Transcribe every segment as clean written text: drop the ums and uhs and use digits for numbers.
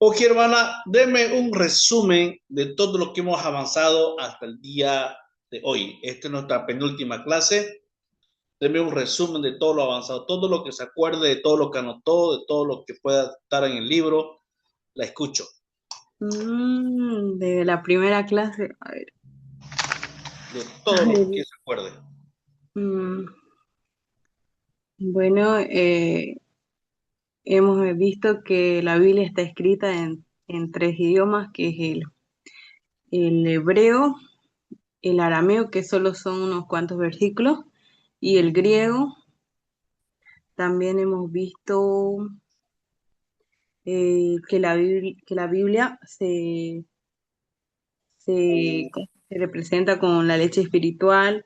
Ok, hermana, deme un resumen de todo lo que hemos avanzado hasta el día de hoy. Esta es nuestra penúltima clase. Deme un resumen de todo lo avanzado, todo lo que se acuerde, de todo lo que anotó, de todo lo que pueda estar en el libro. La escucho. De la primera clase, De a todo lo que ver, se acuerde. mm, bueno, hemos visto que la Biblia está escrita en tres idiomas, que es el hebreo, el arameo, que solo son unos cuantos versículos, y el griego. También hemos visto que la Biblia se representa con la leche espiritual,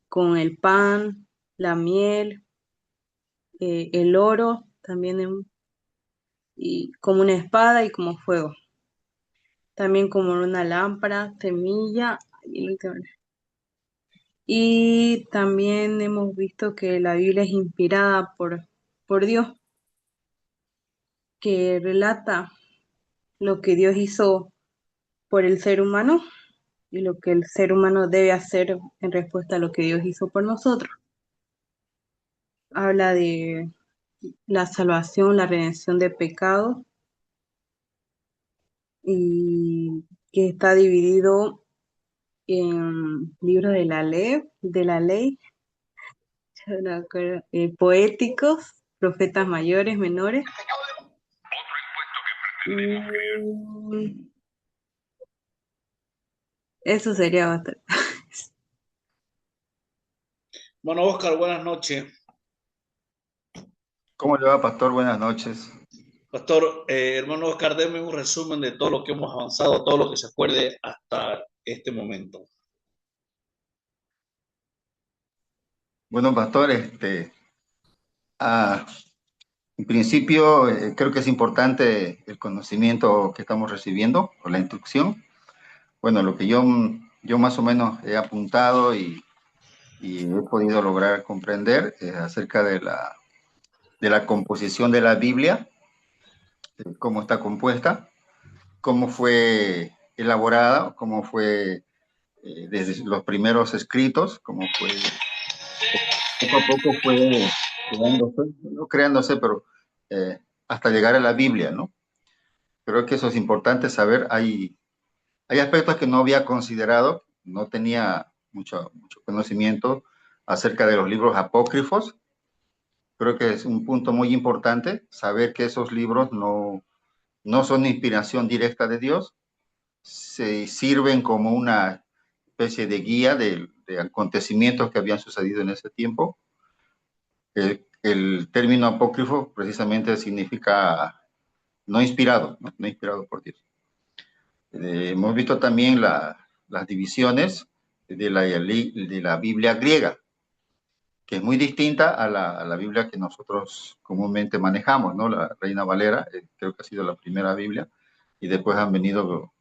con el pan, la miel, el oro, también y como una espada y como fuego. También como una lámpara, semilla y el último. Y también hemos visto que la Biblia es inspirada por Dios, que relata lo que Dios hizo por el ser humano y lo que el ser humano debe hacer en respuesta a lo que Dios hizo por nosotros. Habla de la salvación, la redención de pecados y que está dividido en libros de la ley, yo no acuerdo, poéticos, profetas mayores, menores. Mm, Eso sería bastante. Bueno, Oscar, buenas noches. ¿Cómo le va, pastor? Buenas noches. Pastor, hermano Oscar, deme un resumen de todo lo que hemos avanzado, todo lo que se acuerde hasta este momento. Bueno, pastor, ah, en principio creo que es importante el conocimiento que estamos recibiendo o la instrucción. Bueno, lo que yo más o menos he apuntado y he podido lograr comprender es acerca de la composición de la Biblia, cómo está compuesta, cómo fue elaborada, cómo fue desde los primeros escritos, cómo fue poco a poco fue creándose, no creándose, pero hasta llegar a la Biblia, ¿no? Creo que eso es importante saber. Hay aspectos que no había considerado, no tenía mucho conocimiento acerca de los libros apócrifos. Creo que es un punto muy importante saber que esos libros no son inspiración directa de Dios, se sirven como una especie de guía de acontecimientos que habían sucedido en ese tiempo. El término apócrifo precisamente significa no inspirado, no inspirado por Dios. Hemos visto también las divisiones de la Biblia griega, que es muy distinta a la Biblia que nosotros comúnmente manejamos, ¿no? La Reina Valera, creo que ha sido la primera Biblia, y después han venido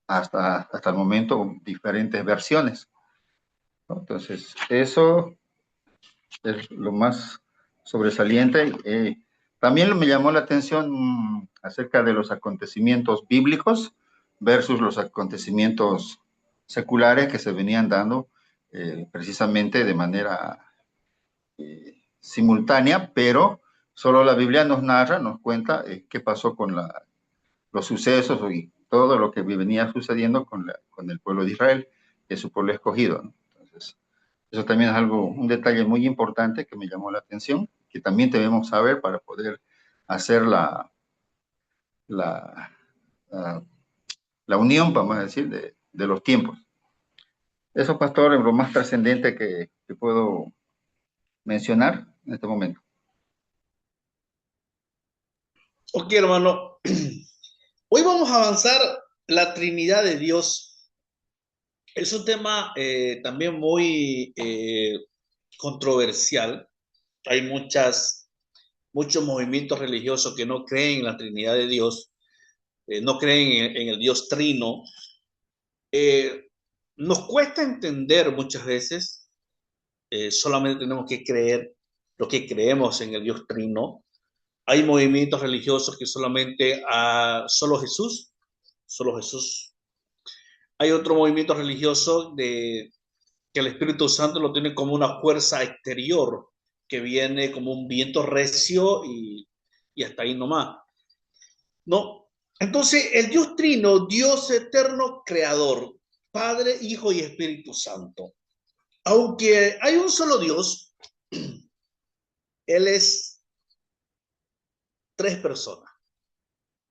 hasta el momento diferentes versiones, ¿no? Entonces, eso es lo más sobresaliente. También me llamó la atención acerca de los acontecimientos bíblicos versus los acontecimientos seculares que se venían dando precisamente de manera simultánea, pero solo la Biblia nos narra, nos cuenta qué pasó con los sucesos y todo lo que venía sucediendo con el pueblo de Israel, que es su pueblo escogido, ¿no? Entonces, eso también es algo, un detalle muy importante que me llamó la atención, que también debemos saber para poder hacer la, la, la unión, vamos a decir, de los tiempos. Eso, pastor, es lo más trascendente que puedo mencionar en este momento. Ok, hermano. Hoy vamos a avanzar la Trinidad de Dios. Es un tema también muy controversial. Hay muchos movimientos religiosos que no creen en la Trinidad de Dios, no creen en el Dios Trino. Eh, Nos cuesta entender muchas veces, solamente tenemos que creer lo que creemos en el Dios Trino. Hay movimientos religiosos que solamente solo Jesús, solo Jesús. Hay otro movimiento religioso de que el Espíritu Santo lo tiene como una fuerza exterior que viene como un viento recio y hasta ahí nomás. No. Entonces, el Dios Trino, Dios eterno, creador, Padre, Hijo y Espíritu Santo. Aunque hay un solo Dios, Él es tres personas.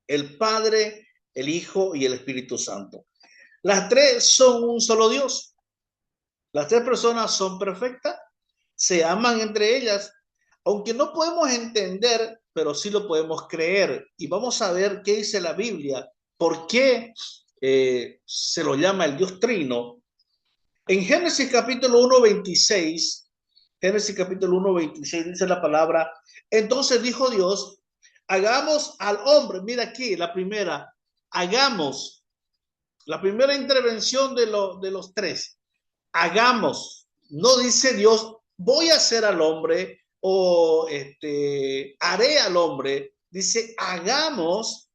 El Padre, el Hijo y el Espíritu Santo. Las tres son un solo Dios. Las tres personas son perfectas, se aman entre ellas, aunque no podemos entender, pero sí lo podemos creer. Y vamos a ver qué dice la Biblia, por qué se lo llama el Dios Trino. En Génesis capítulo 1:26, Génesis capítulo 1:26 dice la palabra, entonces dijo Dios, hagamos al hombre, mira aquí la primera, hagamos, la primera intervención de los tres, hagamos, no dice Dios, voy a hacer al hombre o haré al hombre, dice, hagamos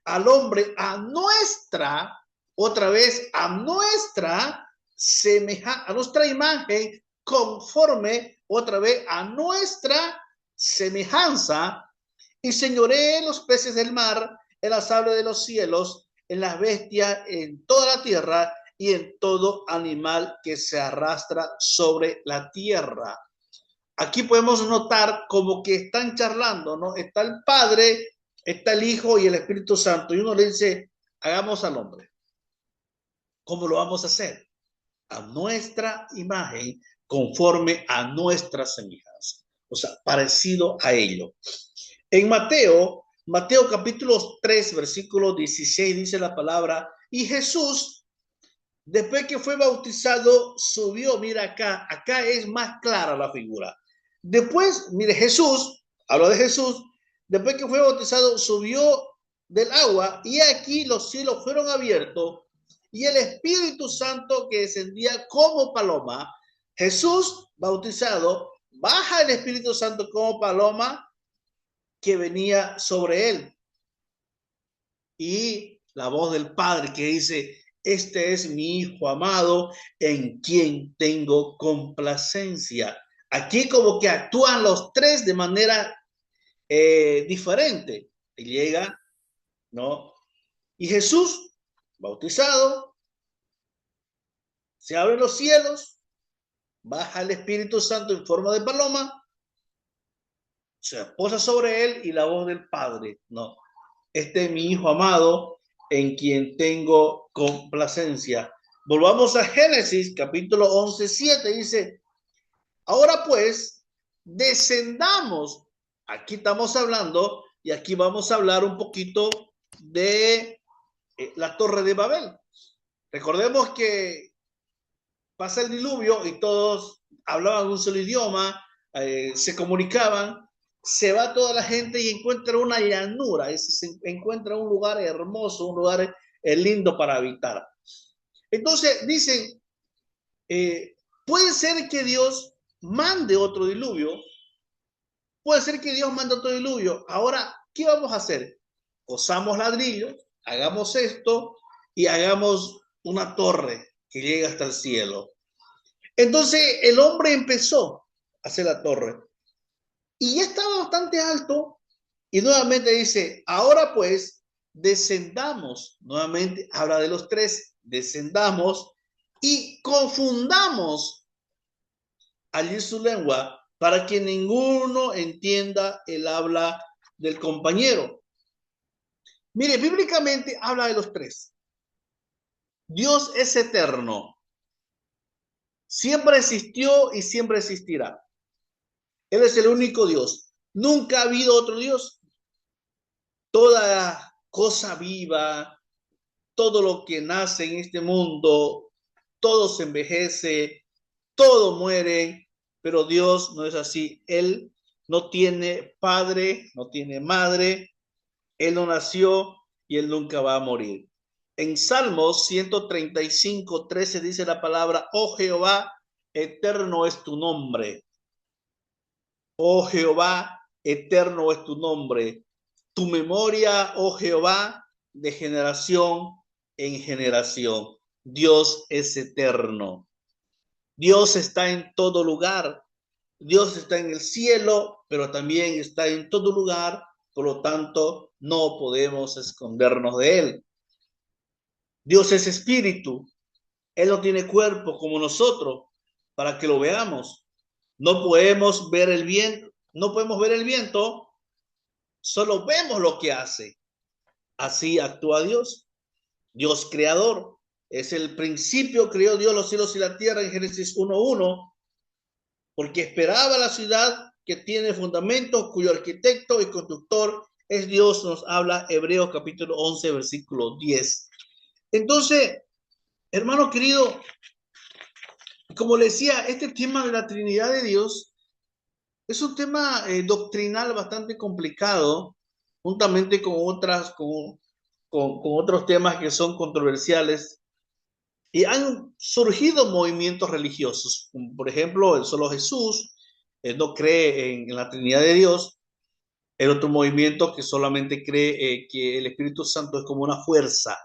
al hombre a nuestra, otra vez, a nuestra a nuestra imagen, conforme, otra vez, a nuestra semejanza, y señoree en los peces del mar, en las aves de los cielos, en las bestias, en toda la tierra, y en todo animal que se arrastra sobre la tierra. Aquí podemos notar como que están charlando, ¿no? Está el Padre, está el Hijo y el Espíritu Santo. Y uno le dice, hagamos al hombre. ¿Cómo lo vamos a hacer? A nuestra imagen, conforme a nuestra semejanza. O sea, parecido a ello. En Mateo capítulo 3, versículo 16, dice la palabra, y Jesús, después que fue bautizado, subió, mira acá es más clara la figura. Después, mire, Jesús, hablo de Jesús, después que fue bautizado, subió del agua y aquí los cielos fueron abiertos y el Espíritu Santo que descendía como paloma. Jesús, bautizado, baja el Espíritu Santo como paloma que venía sobre él. Y la voz del Padre que dice, este es mi Hijo amado en quien tengo complacencia. Aquí como que actúan los tres de manera diferente. Y llega, ¿no? Y Jesús, bautizado, se abren los cielos, baja el Espíritu Santo en forma de paloma, se posa sobre él y la voz del Padre, ¿no? Este es mi Hijo amado en quien tengo complacencia. Volvamos a Génesis, capítulo 11:7, dice, ahora pues, descendamos. Aquí estamos hablando, y aquí vamos a hablar un poquito de la Torre de Babel. Recordemos que pasa el diluvio y todos hablaban un solo idioma, se comunicaban, se va toda la gente y encuentra una llanura, se encuentra un lugar hermoso, un lugar lindo para habitar. Entonces dicen, puede ser que Dios mande otro diluvio, puede ser que Dios mande otro diluvio. Ahora, ¿qué vamos a hacer? Cosamos ladrillos, hagamos esto y hagamos una torre que llegue hasta el cielo. Entonces el hombre empezó a hacer la torre y ya estaba bastante alto y nuevamente dice, ahora pues descendamos, nuevamente habla de los tres, descendamos y confundamos allí su lengua para que ninguno entienda el habla del compañero. Mire, bíblicamente habla de los tres. Dios es eterno. Siempre existió y siempre existirá. Él es el único Dios. Nunca ha habido otro Dios. Toda cosa viva, todo lo que nace en este mundo, todo se envejece, todo muere, pero Dios no es así. Él no tiene padre, no tiene madre, Él no nació y Él nunca va a morir. En Salmos 135:13 dice la palabra, oh Jehová, eterno es tu nombre. Oh Jehová, eterno es tu nombre. Tu memoria, oh Jehová, de generación en generación. Dios es eterno. Dios está en todo lugar. Dios está en el cielo, pero también está en todo lugar. Por lo tanto, no podemos escondernos de Él. Dios es espíritu. Él no tiene cuerpo como nosotros para que lo veamos. No podemos ver el viento. No podemos ver el viento, solo vemos lo que hace. Así actúa Dios. Dios creador. Es el principio, creó Dios los cielos y la tierra en Génesis 1:1, porque esperaba la ciudad que tiene fundamentos, cuyo arquitecto y constructor es Dios, nos habla Hebreos capítulo 11, versículo 10. Entonces, hermano querido, como le decía, este tema de la Trinidad de Dios es un tema doctrinal bastante complicado, juntamente con otros temas que son controversiales. Y han surgido movimientos religiosos, como por ejemplo, el solo Jesús no cree en la Trinidad de Dios. El otro movimiento que solamente cree que el Espíritu Santo es como una fuerza,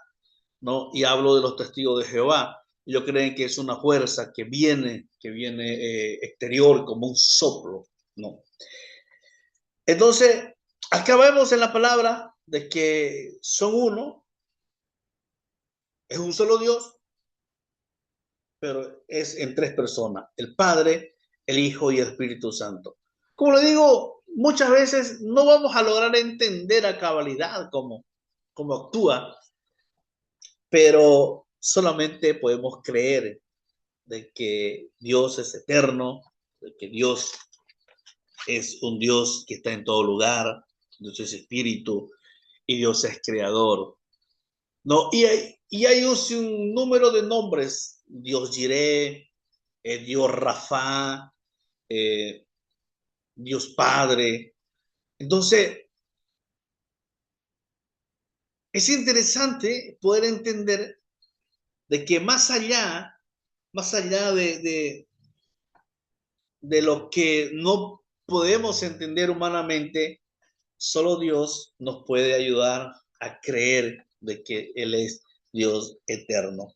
¿no? Y hablo de los testigos de Jehová. Ellos creen que es una fuerza que viene exterior, como un soplo, ¿no? Entonces, acá vemos en la palabra de que son uno, es un solo Dios, pero es en tres personas, el Padre, el Hijo y el Espíritu Santo. Como le digo, muchas veces no vamos a lograr entender a cabalidad cómo actúa, pero solamente podemos creer de que Dios es eterno, de que Dios es un Dios que está en todo lugar, Dios es espíritu y Dios es creador. No, y hay un número de nombres, Dios Jireh, Dios Rafa, eh, Dios Padre. Entonces, es interesante poder entender de que más allá de lo que no podemos entender humanamente, solo Dios nos puede ayudar a creer de que Él es Dios eterno.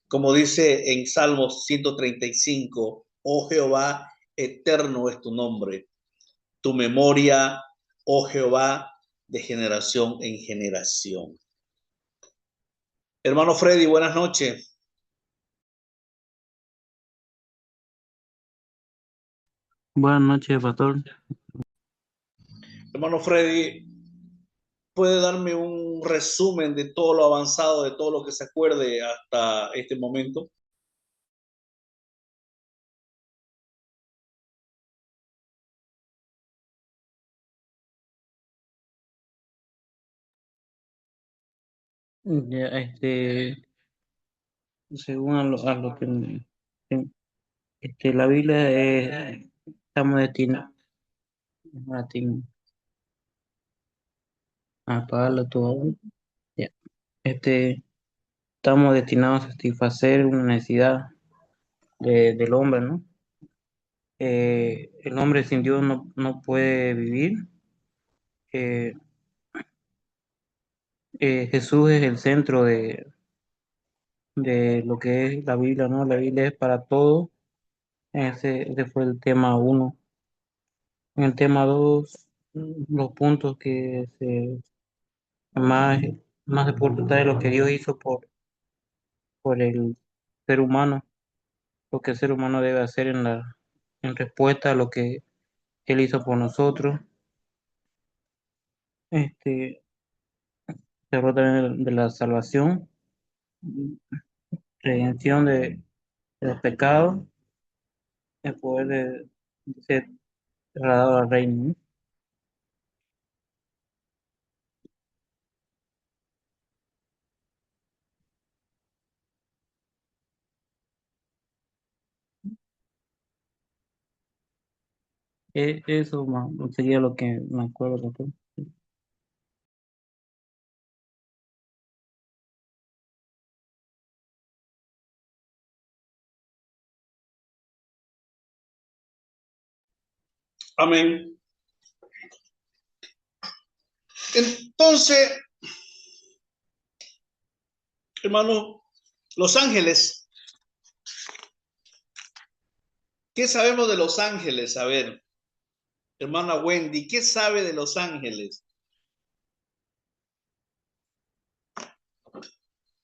Como dice en Salmos 135, oh Jehová, eterno es tu nombre, tu memoria, oh Jehová, de generación en generación. Hermano Freddy, buenas noches. Buenas noches, pastor. Hermano Freddy, ¿puede darme un resumen de todo lo avanzado, de todo lo que se acuerde hasta este momento? Ya, según a lo que la Biblia estamos destinados a apagarlo todo. Ya. Este, estamos destinados a satisfacer una necesidad del hombre, ¿no? El hombre sin Dios no puede vivir. Eh, Jesús es el centro de lo que es la Biblia, ¿no? La Biblia es para todo. Ese fue el tema uno. En el tema dos, los puntos que más, más se puede tratar de lo que Dios hizo por el ser humano, lo que el ser humano debe hacer en respuesta a lo que Él hizo por nosotros. Este, se habla también de la salvación, redención de los pecados, el poder de ser trasladado al reino, ¿no? Eso sería lo que me acuerdo, doctor. Amén. Entonces, hermano, los ángeles, ¿qué sabemos de los ángeles? A ver, hermana Wendy, ¿qué sabe de los ángeles?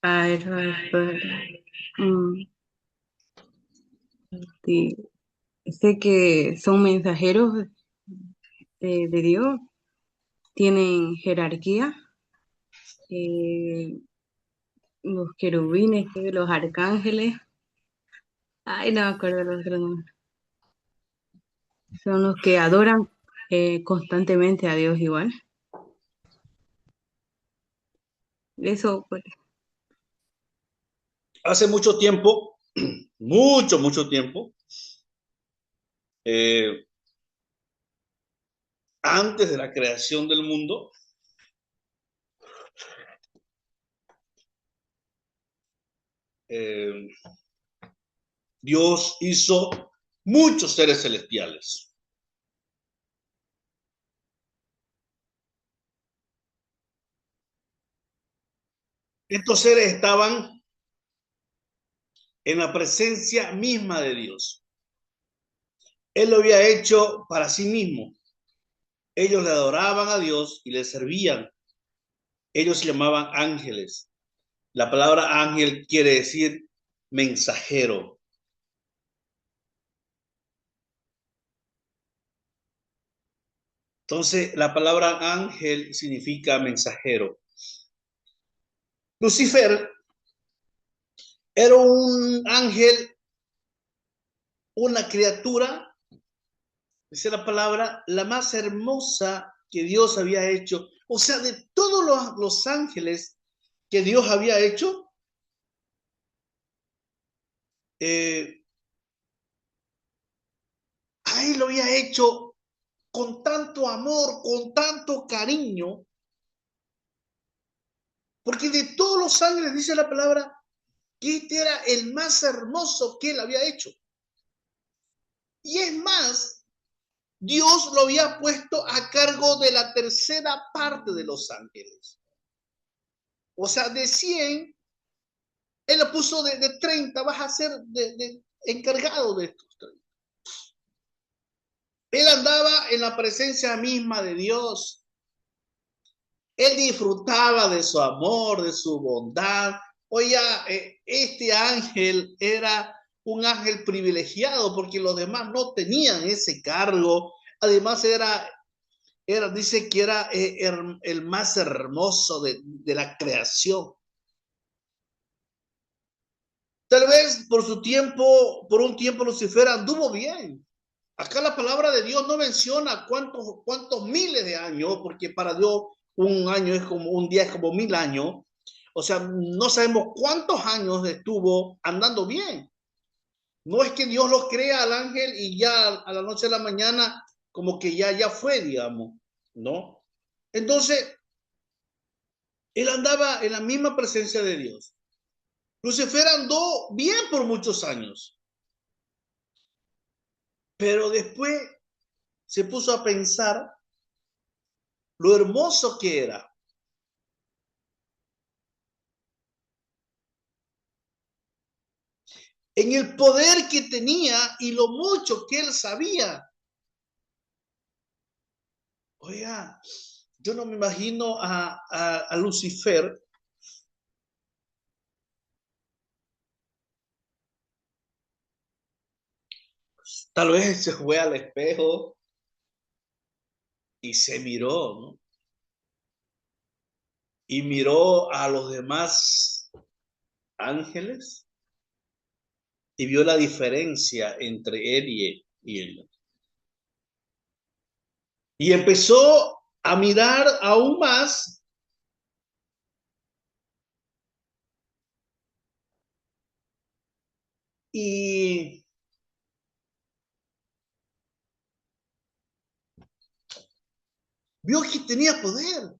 A ver, mm, sí, sé que son mensajeros de Dios, tienen jerarquía, eh, los querubines, los arcángeles, ay, no me acuerdo los otros nombres. Son los que adoran constantemente a Dios igual. Eso, pues, Hace mucho tiempo, mucho tiempo, eh, antes de la creación del mundo, eh, Dios hizo muchos seres celestiales. Estos seres estaban en la presencia misma de Dios. Él lo había hecho para sí mismo. Ellos le adoraban a Dios y le servían. Ellos se llamaban ángeles. La palabra ángel quiere decir mensajero. Entonces, la palabra ángel significa mensajero. Lucifer era un ángel, una criatura, dice la palabra, la más hermosa que Dios había hecho. O sea, de todos los ángeles que Dios había hecho, eh, a él lo había hecho con tanto amor, con tanto cariño, porque de todos los ángeles dice la palabra que este era el más hermoso que él había hecho. Y es más, Dios lo había puesto a cargo de la tercera parte de los ángeles. O sea, de 100, él lo puso de 30, vas a ser encargado de estos 30. Él andaba en la presencia misma de Dios. Él disfrutaba de su amor, de su bondad. Oiga, este ángel era un ángel privilegiado porque los demás no tenían ese cargo. Además dice que era el más hermoso de la creación. Tal vez por un tiempo Lucifer anduvo bien. Acá la palabra de Dios no menciona cuántos miles de años, porque para Dios un día es como 1000 años. O sea, no sabemos cuántos años estuvo andando bien. No es que Dios lo crea al ángel y ya a la noche de la mañana como que ya fue, digamos, ¿no? Entonces, él andaba en la misma presencia de Dios. Lucifer andó bien por muchos años, pero después se puso a pensar lo hermoso que era. En el poder que tenía y lo mucho que él sabía. Oiga, yo no me imagino a Lucifer tal vez se fue al espejo y se miró, ¿no? Y miró a los demás ángeles y vio la diferencia entre él y él. Y empezó a mirar aún más y vio que tenía poder,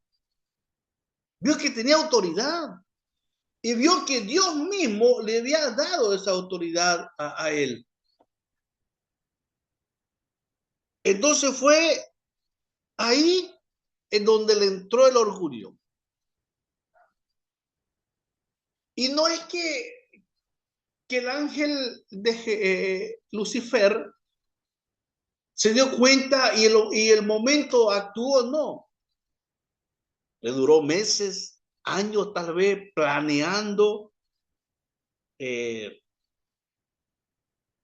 vio que tenía autoridad y vio que Dios mismo le había dado esa autoridad a él. Entonces fue ahí en donde le entró el orgullo. Y no es que el ángel de Lucifer se dio cuenta y el momento actuó, no. Le duró meses, años tal vez, planeando, eh,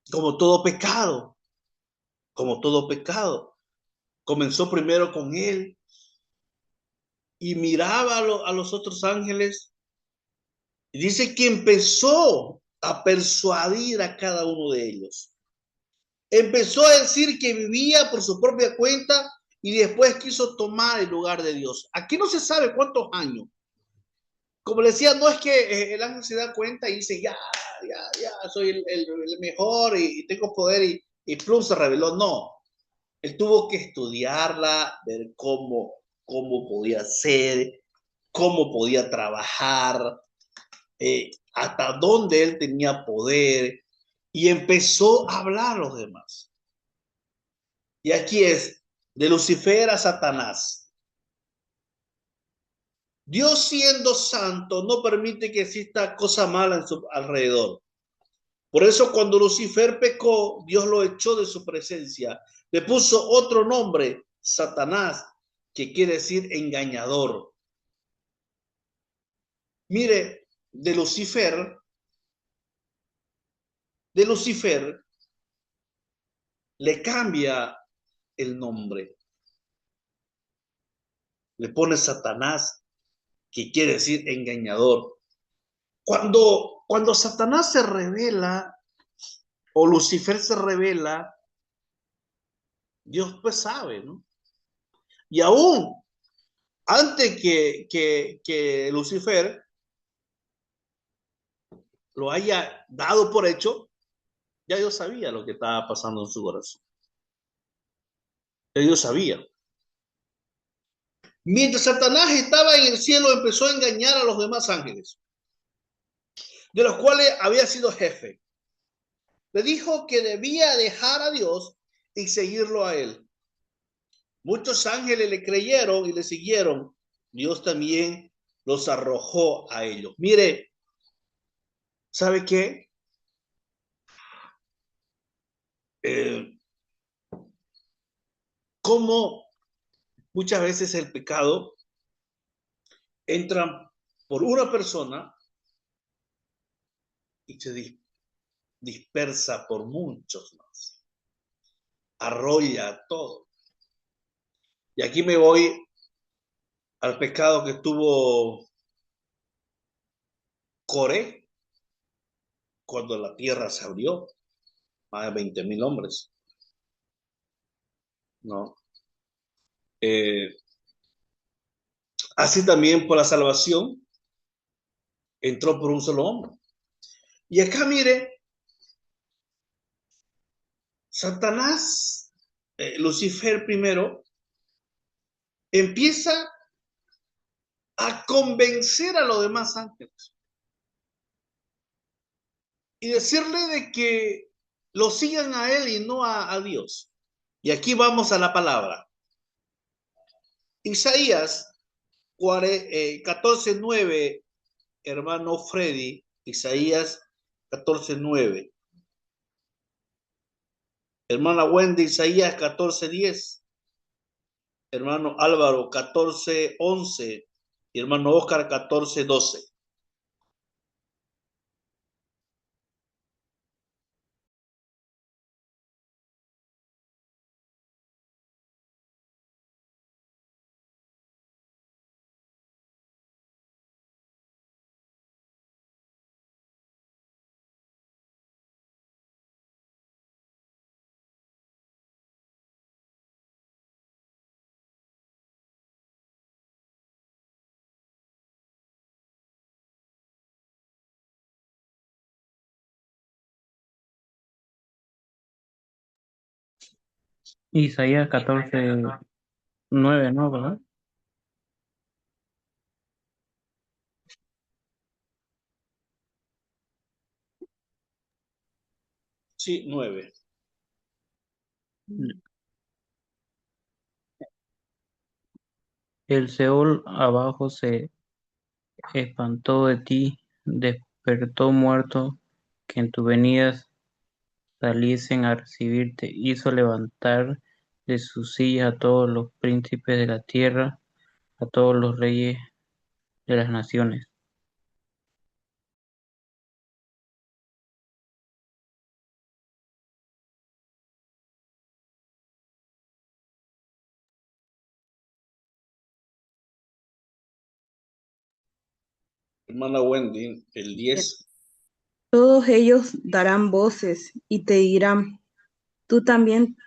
como todo pecado, como todo pecado. Comenzó primero con él y miraba a los otros ángeles y dice que empezó a persuadir a cada uno de ellos. Empezó a decir que vivía por su propia cuenta y después quiso tomar el lugar de Dios. Aquí no se sabe cuántos años. Como le decía, no es que el ángel se da cuenta y dice, ya, soy el mejor y tengo poder y plum, se reveló. No, él tuvo que estudiarla, ver cómo podía ser, cómo podía trabajar, hasta dónde él tenía poder y empezó a hablar a los demás. Y aquí es, de Lucifer a Satanás. Dios siendo santo no permite que exista cosa mala en su alrededor. Por eso cuando Lucifer pecó, Dios lo echó de su presencia. Le puso otro nombre, Satanás, que quiere decir engañador. Mire, de Lucifer le cambia el nombre. Le pone Satanás, que quiere decir engañador. Cuando Satanás se revela o Lucifer se revela, Dios pues sabe, ¿no? Y aún antes que Lucifer lo haya dado por hecho, ya Dios sabía lo que estaba pasando en su corazón. Ya Dios sabía. Mientras Satanás estaba en el cielo, empezó a engañar a los demás ángeles, de los cuales había sido jefe. Le dijo que debía dejar a Dios y seguirlo a él. Muchos ángeles le creyeron y le siguieron. Dios también los arrojó a ellos. Mire, ¿sabe qué? Eh, cómo muchas veces el pecado entra por una persona y se dispersa por muchos más. Arrolla todo. Y aquí me voy al pecado que tuvo Coré cuando la tierra se abrió. Más de 20,000 hombres, ¿no? Así también por la salvación entró por un solo hombre. Y acá mire, Satanás, Lucifer primero, empieza a convencer a los demás ángeles y decirle de que lo sigan a él y no a Dios. Y aquí vamos a la palabra. Isaías 14:9, hermano Freddy, Isaías 14:9. Hermana Wendy, Isaías 14:10. Hermano Álvaro 14:11. Y hermano Oscar 14:12. Isaías 14:9, ¿no? ¿Verdad? Sí, 9. El Seol abajo se espantó de ti, despertó muerto, que en tu venida saliesen a recibirte, hizo levantar de sus sillas a todos los príncipes de la tierra, a todos los reyes de las naciones. Hermana Wendy, el 10. Todos ellos darán voces y te dirán, tú también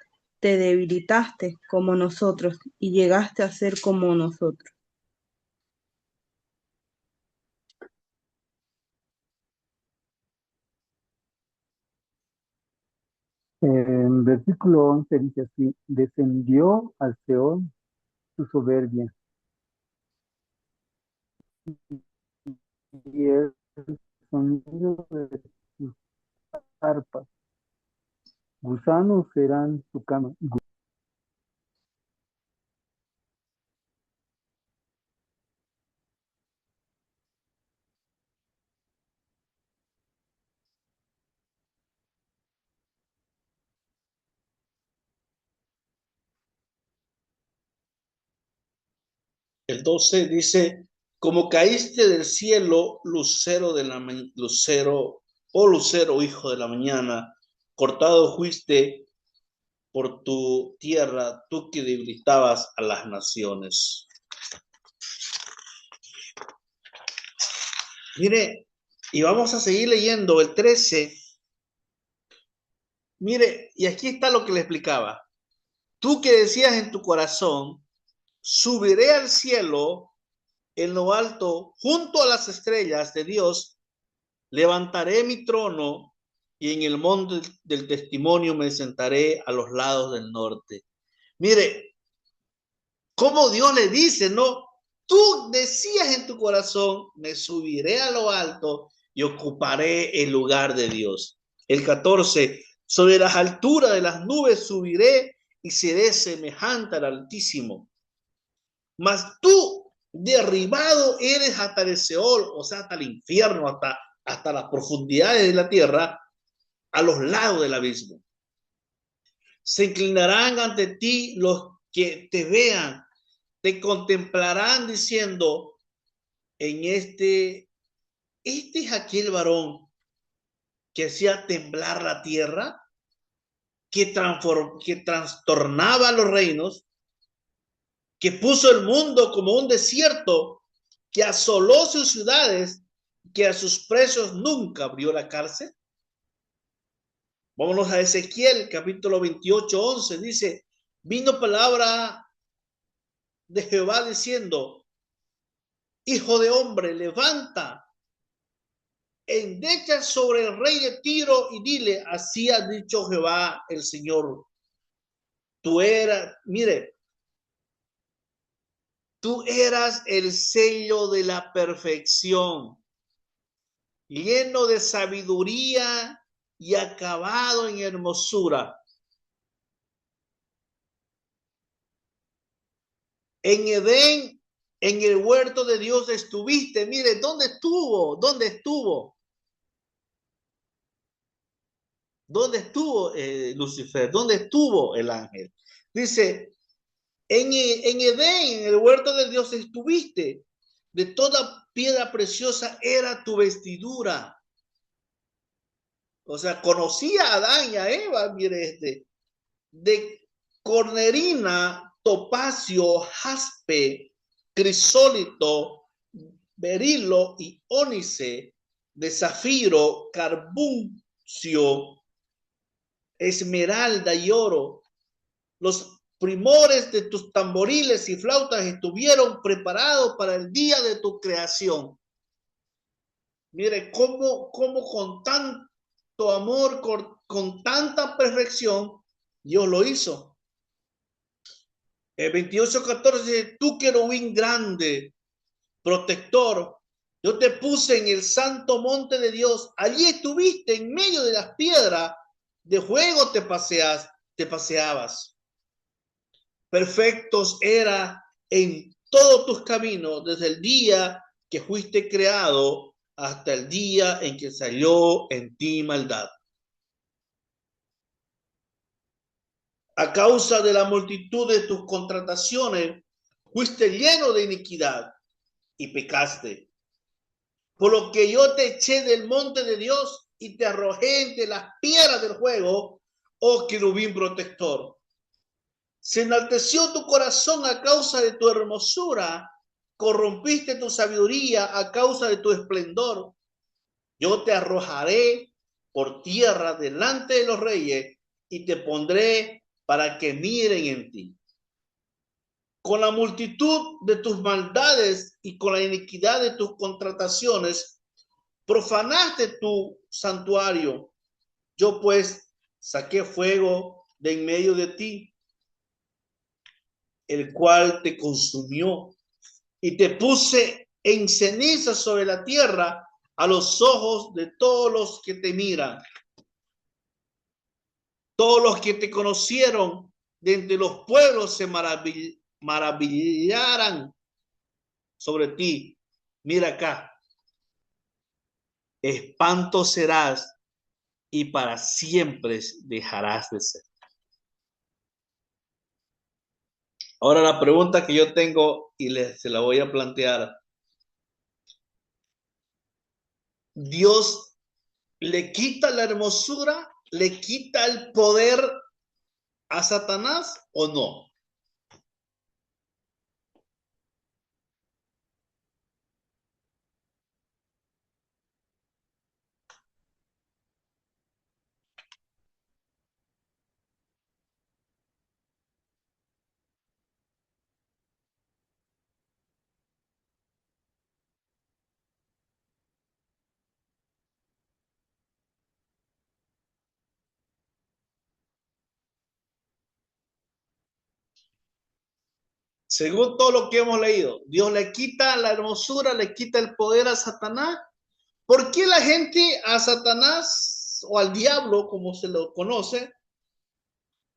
te debilitaste como nosotros y llegaste a ser como nosotros. En versículo 11 dice así, descendió al Seol su soberbia y el sonido de sus arpas. Gusanos serán su cama. El 12 dice, como caíste del cielo, lucero de la lucero, oh lucero, hijo de la mañana, cortado fuiste por tu tierra, tú que debilitabas a las naciones. Mire, y vamos a seguir leyendo el 13. Mire, y aquí está lo que le explicaba. Tú que decías en tu corazón, subiré al cielo en lo alto, junto a las estrellas de Dios, levantaré mi trono y en el monte del testimonio me sentaré a los lados del norte. Mire, cómo Dios le dice, ¿no? Tú decías en tu corazón, me subiré a lo alto y ocuparé el lugar de Dios. El 14, sobre las alturas de las nubes subiré y seré semejante al Altísimo. Mas tú derribado eres hasta el Seol, o sea, hasta el infierno, hasta las profundidades de la tierra, a los lados del abismo. Se inclinarán ante ti los que te vean, te contemplarán diciendo, en este es aquel varón que hacía temblar la tierra, que trastornaba los reinos, que puso el mundo como un desierto, que asoló sus ciudades, que a sus presos nunca abrió la cárcel. Vámonos a Ezequiel, capítulo 28, 11, dice, vino palabra de Jehová diciendo, hijo de hombre, levanta, endecha sobre el rey de Tiro y dile, así ha dicho Jehová el Señor. Tú eras, mire, tú eras el sello de la perfección, lleno de sabiduría y acabado en hermosura. En Edén, en el huerto de Dios estuviste. Mire, ¿dónde estuvo? ¿Dónde estuvo? ¿Dónde estuvo Lucifer? ¿Dónde estuvo el ángel? Dice, en Edén, en el huerto de Dios estuviste. De toda piedra preciosa era tu vestidura. O sea, conocía a Adán y a Eva, mire de cornerina, topacio, jaspe, crisólito, berilo y ónice, de zafiro, carbuncio, esmeralda y oro. Los primores de tus tamboriles y flautas estuvieron preparados para el día de tu creación. Mire, cómo con tanto amor, con tanta perfección, Dios lo hizo. El 28:14 dice, tú querubín grande, protector, yo te puse en el santo monte de Dios, allí estuviste en medio de las piedras, de juego te paseabas. Perfectos era en todos tus caminos desde el día que fuiste creado hasta el día en que salió en ti maldad. A causa de la multitud de tus contrataciones, fuiste lleno de iniquidad y pecaste. Por lo que yo te eché del monte de Dios y te arrojé entre las piedras del fuego, oh querubín protector. Se enalteció tu corazón a causa de tu hermosura, corrompiste tu sabiduría a causa de tu esplendor. Yo te arrojaré por tierra delante de los reyes y te pondré para que miren en ti. Con la multitud de tus maldades y con la iniquidad de tus contrataciones, profanaste tu santuario. Yo pues saqué fuego de en medio de ti, el cual te consumió, y te puse en ceniza sobre la tierra a los ojos de todos los que te miran. Todos los que te conocieron de entre los pueblos se maravillarán sobre ti. Mira acá, espanto serás y para siempre dejarás de ser. Ahora la pregunta que yo tengo y se la voy a plantear. ¿Dios le quita la hermosura, le quita el poder a Satanás o no? Según todo lo que hemos leído, Dios le quita la hermosura, le quita el poder a Satanás. ¿Por qué la gente a Satanás o al diablo, como se lo conoce,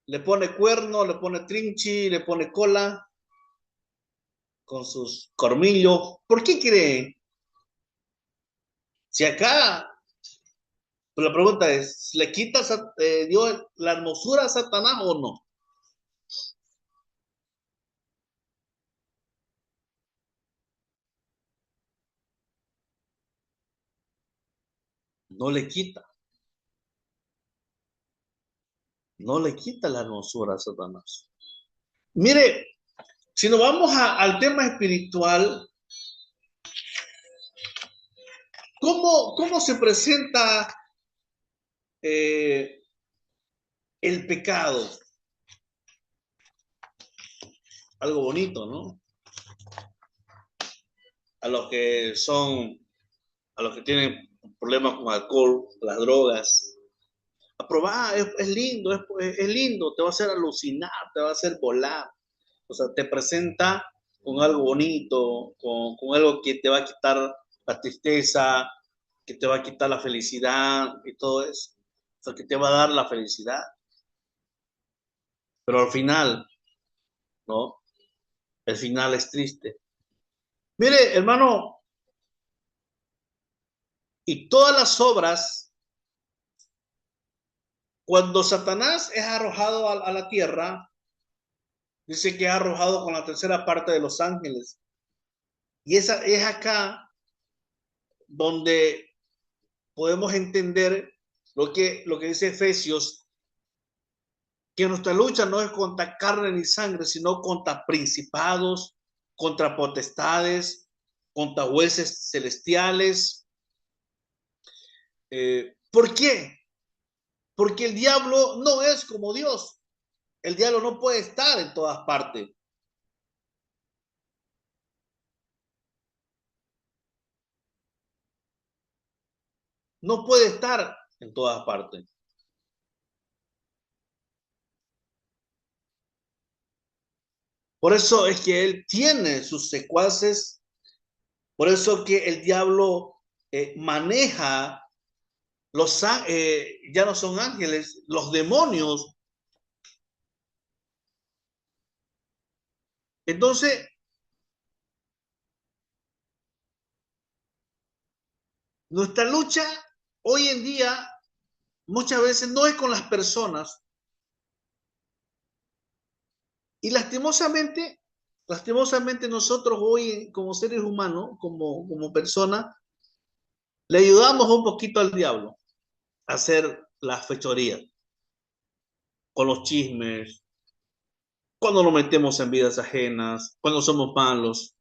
le pone cuerno, le pone trinchi, le pone cola con sus cormillos? ¿Por qué creen? Si acá, pues la pregunta es, ¿le quita Dios la hermosura a Satanás o no? No le quita. No le quita la hermosura a Satanás. Mire, si nos vamos al tema espiritual, ¿cómo se presenta el pecado? Algo bonito, ¿no? A los que tienen problemas con alcohol, las drogas, a probar, es lindo, es lindo, te va a hacer alucinar, te va a hacer volar. O sea, te presenta con algo bonito, con algo que te va a quitar la tristeza, que te va a quitar la felicidad y todo eso. O sea, que te va a dar la felicidad. Pero al final, ¿no? El final es triste. Mire, hermano, y todas las obras, cuando Satanás es arrojado a la tierra, dice que es arrojado con la tercera parte de los ángeles. Y esa es acá donde podemos entender lo que dice Efesios, que nuestra lucha no es contra carne ni sangre, sino contra principados, contra potestades, contra jueces celestiales. ¿Por qué? Porque el diablo no es como Dios. El diablo no puede estar en todas partes. No puede estar en todas partes. Por eso es que él tiene sus secuaces. Por eso que el diablo maneja ya no son ángeles, los demonios. Entonces, Nuestra lucha hoy en día muchas veces no es con las personas y lastimosamente nosotros hoy como seres humanos, como personas, le ayudamos un poquito al diablo a hacer las fechorías con los chismes, cuando nos metemos en vidas ajenas, cuando somos malos.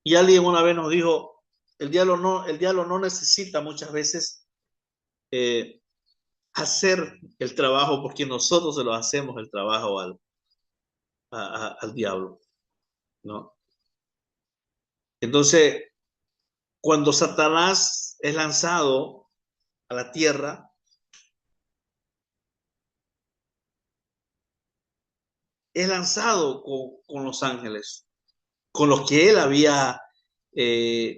Y alguien una vez nos dijo, el diablo no necesita muchas veces eh, hacer el trabajo porque nosotros se lo hacemos el trabajo al diablo, ¿no? Entonces, cuando Satanás es lanzado a la tierra, es lanzado con los ángeles, con los que él había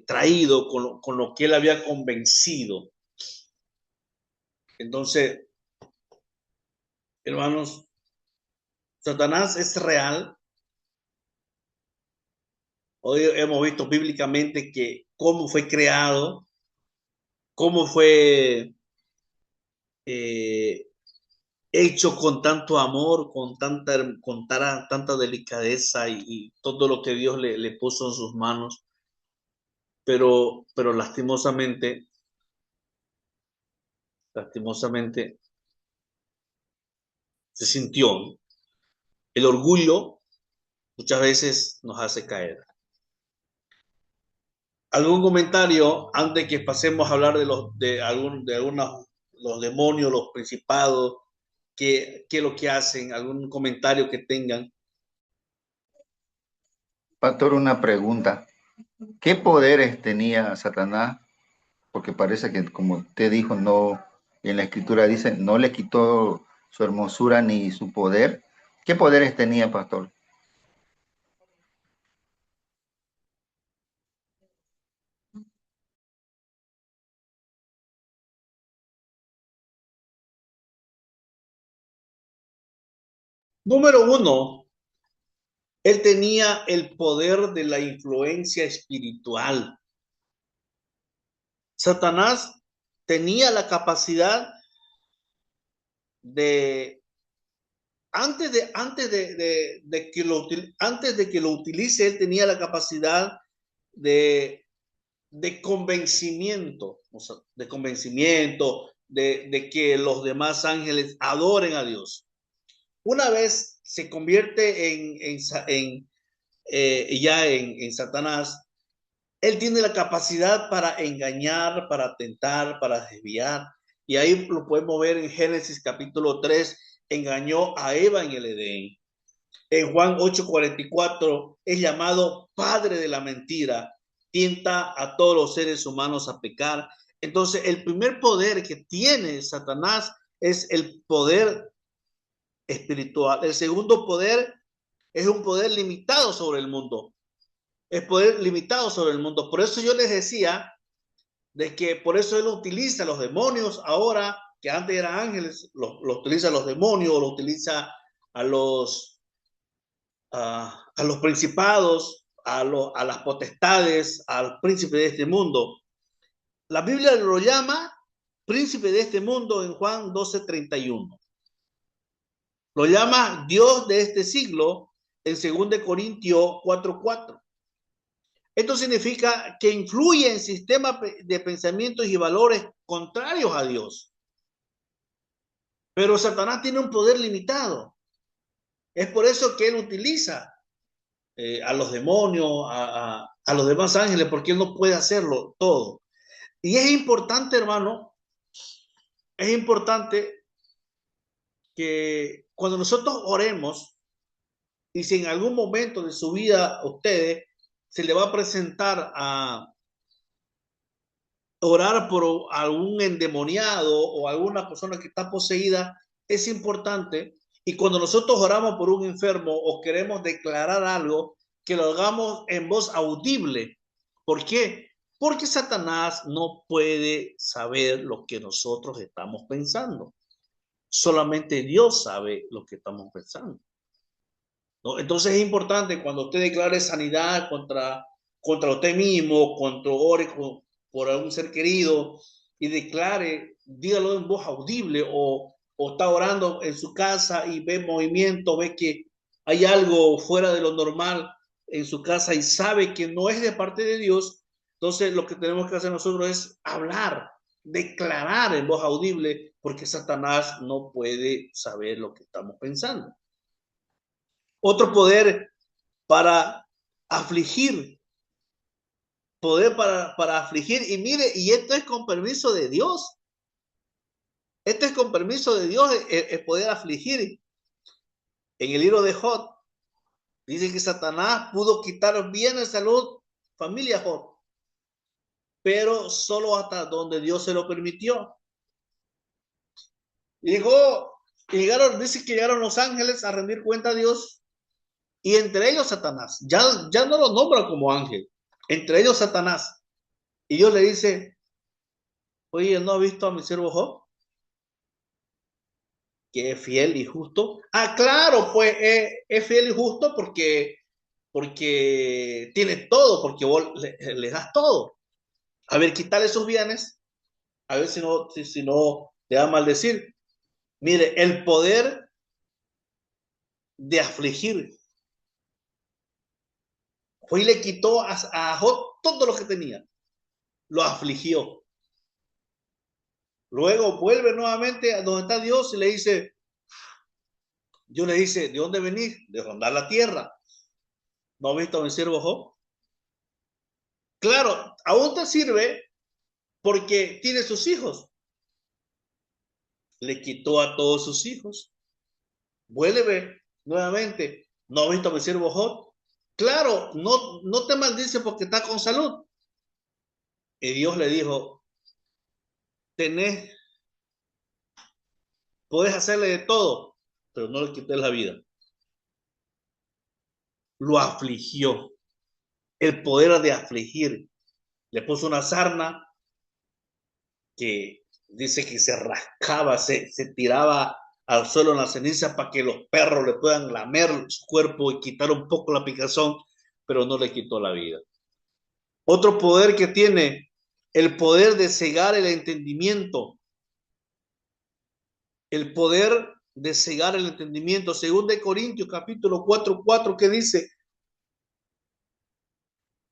traído, con lo que él había convencido. Entonces, hermanos, Satanás es real. Hoy hemos visto bíblicamente que cómo fue creado, cómo fue eh, hecho con tanto amor, tanta delicadeza y todo lo que Dios le puso en sus manos, pero lastimosamente se sintió. El orgullo muchas veces nos hace caer. ¿Algún comentario antes que pasemos a hablar los demonios, los principados, qué es lo que hacen? ¿Algún comentario que tengan? Pastor, una pregunta. ¿Qué poderes tenía Satanás? Porque parece que, como usted dijo, no, en la escritura dice, no le quitó su hermosura ni su poder. ¿Qué poderes tenía, pastor? Número uno, él tenía el poder de la influencia espiritual. Satanás tenía la capacidad de, antes de que lo utilice, él tenía la capacidad de, de convencimiento, o sea, de que los demás ángeles adoren a Dios. Una vez se convierte en Satanás, él tiene la capacidad para engañar, para tentar, para desviar. Y ahí lo podemos ver en Génesis capítulo 3, engañó a Eva en el Edén. En Juan 8:44 es llamado padre de la mentira, tienta a todos los seres humanos a pecar. Entonces, el primer poder que tiene Satanás es el poder espiritual. El segundo poder es un poder limitado sobre el mundo. Es poder limitado sobre el mundo. Por eso yo les decía de que por eso él utiliza a los demonios ahora, que antes eran ángeles, lo utiliza a los demonios, lo utiliza a los principados, a las potestades, al príncipe de este mundo. La Biblia lo llama príncipe de este mundo en Juan 12:31. Lo llama Dios de este siglo en 2 Corintios 4:4. Esto significa que influye en sistemas de pensamientos y valores contrarios a Dios. Pero Satanás tiene un poder limitado. Es por eso que él utiliza a los demonios, a los demás ángeles, porque él no puede hacerlo todo. Y es importante, hermano, es importante que cuando nosotros oremos, y si en algún momento de su vida a ustedes se le va a presentar a orar por algún endemoniado o alguna persona que está poseída, es importante. Y cuando nosotros oramos por un enfermo o queremos declarar algo, que lo hagamos en voz audible. ¿Por qué? Porque Satanás no puede saber lo que nosotros estamos pensando. Solamente Dios sabe lo que estamos pensando, ¿no? Entonces es importante cuando usted declare sanidad contra usted mismo, contra ore por algún ser querido y declare, dígalo en voz audible, o está orando en su casa y ve movimiento, ve que hay algo fuera de lo normal en su casa y sabe que no es de parte de Dios, entonces lo que tenemos que hacer nosotros es hablar, declarar en voz audible, porque Satanás no puede saber lo que estamos pensando. Otro poder para afligir, poder para afligir, y mire, y esto es con permiso de Dios. Esto es con permiso de Dios, el poder afligir. En el libro de Job, dice que Satanás pudo quitar bienes, salud, familia Job, pero solo hasta donde Dios se lo permitió. Y dice que llegaron los ángeles a rendir cuenta a Dios, y entre ellos Satanás. Ya no lo nombra como ángel, entre ellos Satanás. Y Dios le dice, oye, ¿no has visto a mi siervo Job? Que es fiel y justo. Ah, claro, pues es fiel y justo porque tiene todo, porque vos le das todo. A ver, quitarle sus bienes, a ver si no le va a maldecir. Mire, el poder de afligir. Hoy le quitó a Job todo lo que tenía, lo afligió. Luego vuelve nuevamente a donde está Dios y le dice, Dios le dice, ¿de dónde venís? De rondar la tierra. ¿No has visto a mi siervo Job? Claro, aún te sirve porque tiene sus hijos. Le quitó a todos sus hijos. Vuelve nuevamente. ¿No has visto a mi siervo Job? Claro, no te maldice porque está con salud. Y Dios le dijo, podés hacerle de todo, pero no le quité la vida. Lo afligió. El poder de afligir. Le puso una sarna que dice que se rascaba, se tiraba al suelo en la ceniza para que los perros le puedan lamer su cuerpo y quitar un poco la picazón, pero no le quitó la vida. Otro poder que tiene, el poder de cegar el entendimiento. El poder de cegar el entendimiento. Según de Corintios capítulo 4:4, ¿qué dice?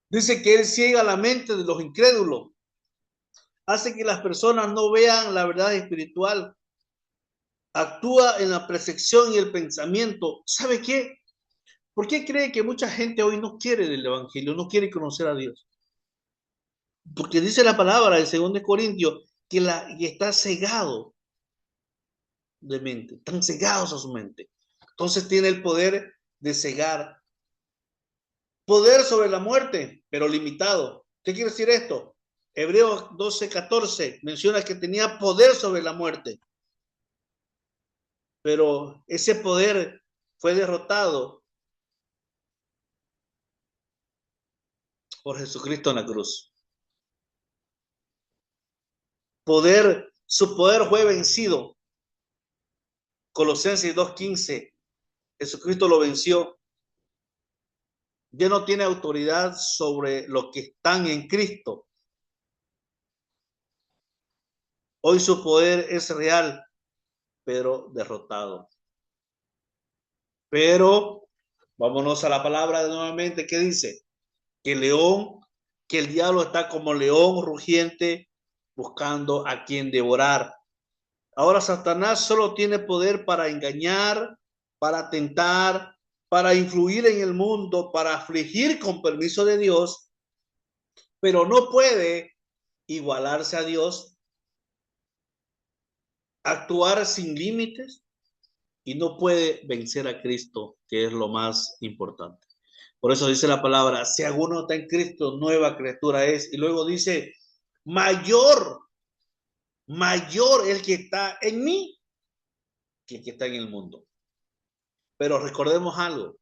Dice que él ciega la mente de los incrédulos. Hace que las personas no vean la verdad espiritual. Actúa en la percepción y el pensamiento. ¿Sabe qué? ¿Por qué cree que mucha gente hoy no quiere del evangelio, no quiere conocer a Dios? Porque dice la palabra en 2 Corintios que está cegado de mente, están cegados a su mente. Entonces tiene el poder de cegar. Poder sobre la muerte, pero limitado. ¿Qué quiere decir esto? Hebreos 12:14 menciona que tenía poder sobre la muerte, pero ese poder fue derrotado por Jesucristo en la cruz. Su poder fue vencido. Colosenses 2:15, Jesucristo lo venció. Ya no tiene autoridad sobre los que están en Cristo. Hoy su poder es real, pero derrotado. Pero vámonos a la palabra nuevamente. ¿Qué dice? Que el diablo está como león rugiente buscando a quien devorar. Ahora Satanás solo tiene poder para engañar, para tentar, para influir en el mundo, para afligir con permiso de Dios, pero no puede igualarse a Dios, actuar sin límites, y no puede vencer a Cristo, que es lo más importante. Por eso dice la palabra, si alguno está en Cristo, nueva criatura es. Y luego dice, mayor el que está en mí que el que está en el mundo. Pero recordemos algo,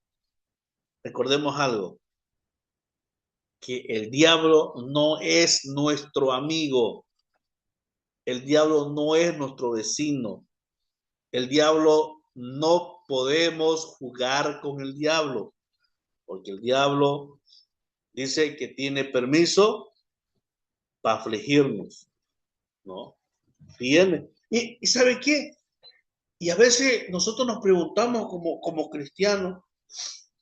que el diablo no es nuestro amigo, el diablo no es nuestro vecino, el diablo no podemos jugar con el diablo, porque el diablo dice que tiene permiso para afligirnos, ¿no? Viene. Y ¿sabe qué? Y a veces nosotros nos preguntamos como cristianos,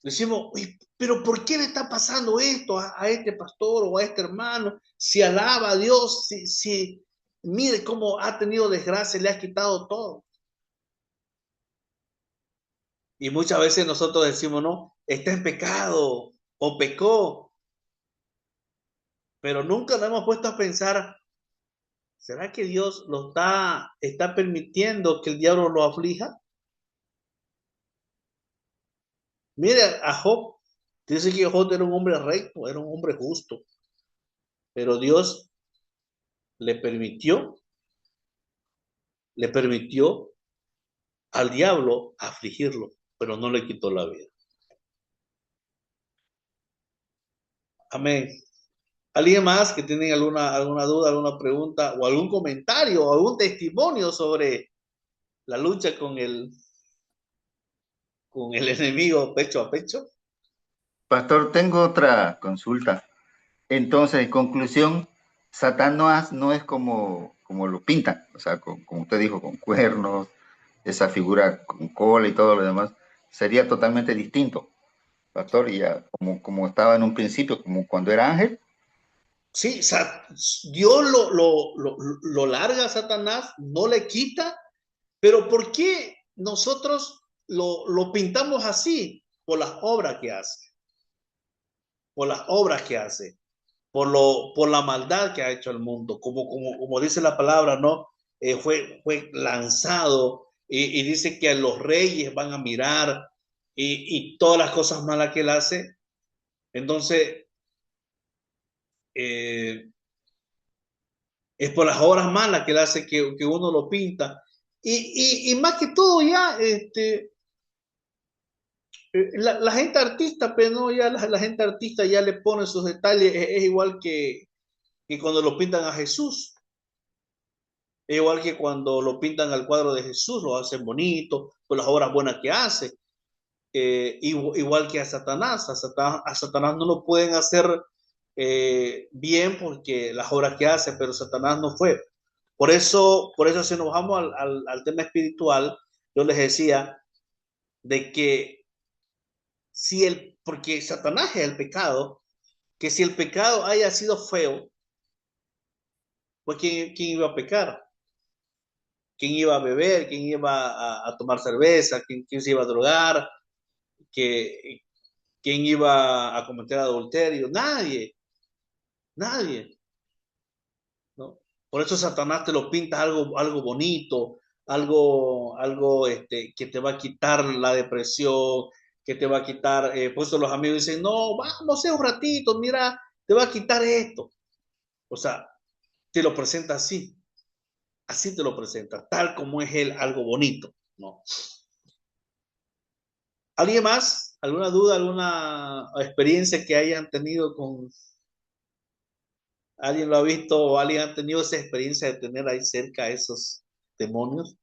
decimos, pero ¿por qué le está pasando esto a este pastor o a este hermano? Si alaba a Dios, si mire cómo ha tenido desgracia, le ha quitado todo. Y muchas veces nosotros decimos, no, está en pecado o pecó, pero nunca nos hemos puesto a pensar, ¿será que Dios lo está permitiendo que el diablo lo aflija? Mire a Job, dice que Job era un hombre recto, era un hombre justo, pero Dios le permitió al diablo afligirlo, pero no le quitó la vida. Amén. ¿Alguien más que tiene alguna duda, alguna pregunta o algún comentario o algún testimonio sobre la lucha con el enemigo pecho a pecho? Pastor, tengo otra consulta. Entonces, en conclusión, Satanás no es como lo pintan, o sea, como usted dijo, con cuernos, esa figura con cola y todo lo demás, sería totalmente distinto, Pastor, y ya como estaba en un principio, como cuando era ángel. Sí, Dios lo larga a Satanás, no le quita, pero ¿por qué nosotros lo pintamos así? Por las obras que hace, por las obras que hace, por la maldad que ha hecho el mundo, como dice la palabra, ¿no? Fue lanzado y dice que a los reyes van a mirar y todas las cosas malas que él hace. Entonces, eh, es por las obras malas que él hace que uno lo pinta. Y más que todo ya, la gente artista, pero no, ya la gente artista ya le pone sus detalles, es igual que cuando lo pintan a Jesús. Es igual que cuando lo pintan al cuadro de Jesús, lo hacen bonito, por las obras buenas que hace. Igual que a Satanás. A Satanás no lo pueden hacer bien porque las obras que hace, pero Satanás no fue. Por eso si nos vamos al tema espiritual, yo les decía de que porque Satanás es el pecado, que si el pecado haya sido feo, pues ¿quién iba a pecar? ¿Quién iba a beber? ¿Quién iba a tomar cerveza? ¿Quién se iba a drogar? ¿Quién iba a cometer adulterio? Nadie, ¿no? Por eso Satanás te lo pinta algo bonito, algo que te va a quitar la depresión, que te va a quitar, por eso los amigos dicen, no, vamos a un ratito, mira, te va a quitar esto. O sea, te lo presenta así te lo presenta, tal como es él, algo bonito, ¿no? ¿Alguien más? ¿Alguna duda, alguna experiencia que hayan tenido con alguien lo ha visto o alguien ha tenido esa experiencia de tener ahí cerca a esos demonios?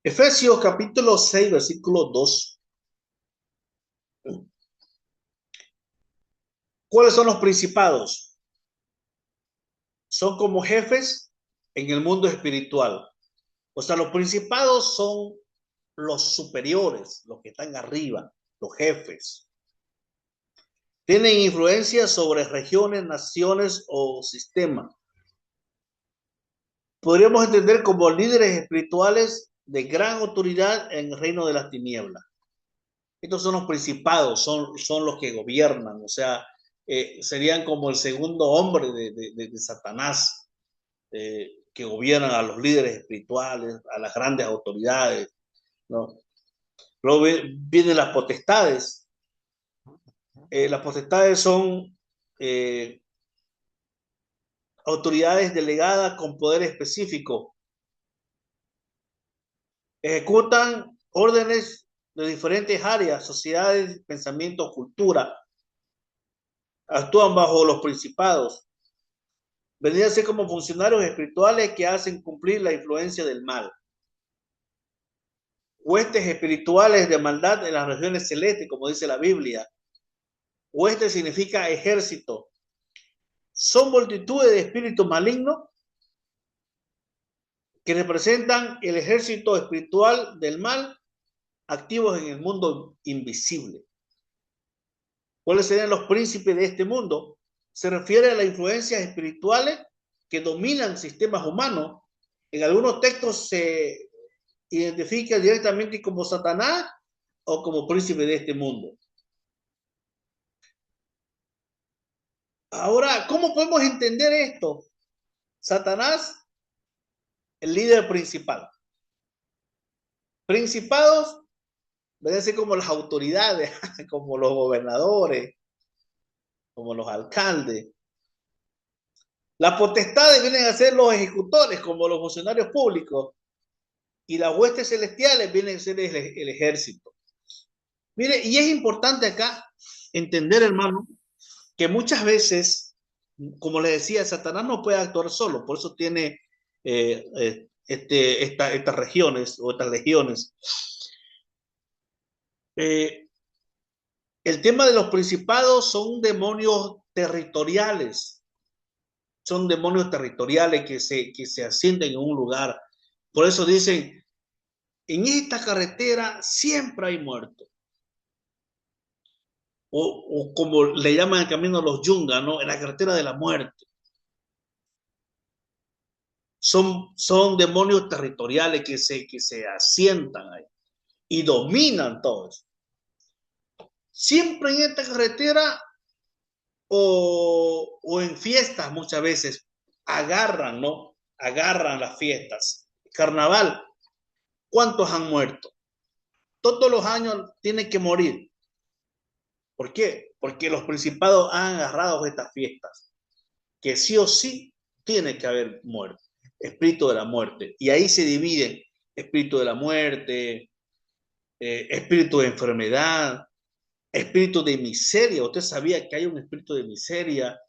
Efesios capítulo 6, versículo 2. ¿Cuáles son los principados? Son como jefes en el mundo espiritual. O sea, los principados son los superiores, los que están arriba, los jefes. Tienen influencia sobre regiones, naciones o sistemas. Podríamos entender como líderes espirituales de gran autoridad en el reino de las tinieblas. Estos son los principados, son los que gobiernan, o sea, serían como el segundo hombre de Satanás. que gobiernan a los líderes espirituales, a las grandes autoridades, ¿no? Luego vienen las potestades. Las potestades son autoridades delegadas con poder específico. Ejecutan órdenes de diferentes áreas, sociedades, pensamiento, cultura. Actúan bajo los principados. Vendrían a ser como funcionarios espirituales que hacen cumplir la influencia del mal. Huestes espirituales de maldad en las regiones celestes, como dice la Biblia. Hueste significa ejército. Son multitudes de espíritus malignos que representan el ejército espiritual del mal activos en el mundo invisible. ¿Cuáles serían los príncipes de este mundo? Se refiere a las influencias espirituales que dominan sistemas humanos. En algunos textos se identifica directamente como Satanás o como príncipe de este mundo. Ahora, ¿cómo podemos entender esto? Satanás, el líder principal. Principados, deben ser como las autoridades, como los gobernadores, como los alcaldes. Las potestades vienen a ser los ejecutores, como los funcionarios públicos. Y las huestes celestiales vienen a ser el ejército. Mire, y es importante acá entender, hermano, que muchas veces, como le decía, Satanás no puede actuar solo, por eso tiene estas regiones o estas legiones. El tema de los principados son demonios territoriales. Son demonios territoriales que se asienten en un lugar. Por eso dicen, en esta carretera siempre hay muertos. O como le llaman el camino los yungas, ¿no? En la carretera de la muerte. Son demonios territoriales que se asientan ahí y dominan todo eso. Siempre en esta carretera o en fiestas muchas veces agarran, ¿no? Agarran las fiestas. Carnaval, ¿cuántos han muerto? Todos los años tienen que morir. ¿Por qué? Porque los principados han agarrado estas fiestas, que sí o sí tiene que haber muerte, espíritu de la muerte. Y ahí se dividen espíritu de la muerte, espíritu de enfermedad, espíritu de miseria. Usted sabía que hay un espíritu de miseria.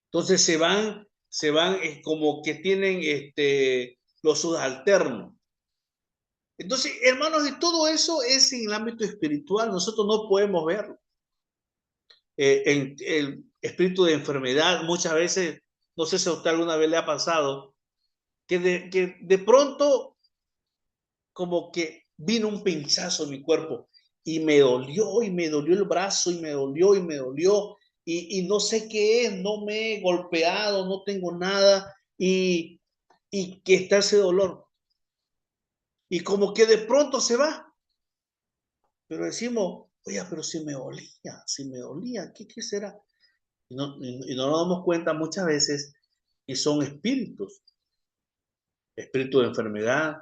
Entonces se van como que tienen los subalternos. Entonces, hermanos, y todo eso es en el ámbito espiritual. Nosotros no podemos verlo. En el espíritu de enfermedad, muchas veces, no sé si a usted alguna vez le ha pasado, que de pronto como que vino un pinchazo en mi cuerpo y me dolió el brazo y me dolió y no sé qué es, no me he golpeado, no tengo nada y que está ese dolor. Y como que de pronto se va. Pero decimos, oye, pero si me dolía, ¿qué será? Y no nos damos cuenta muchas veces que son espíritus de enfermedad,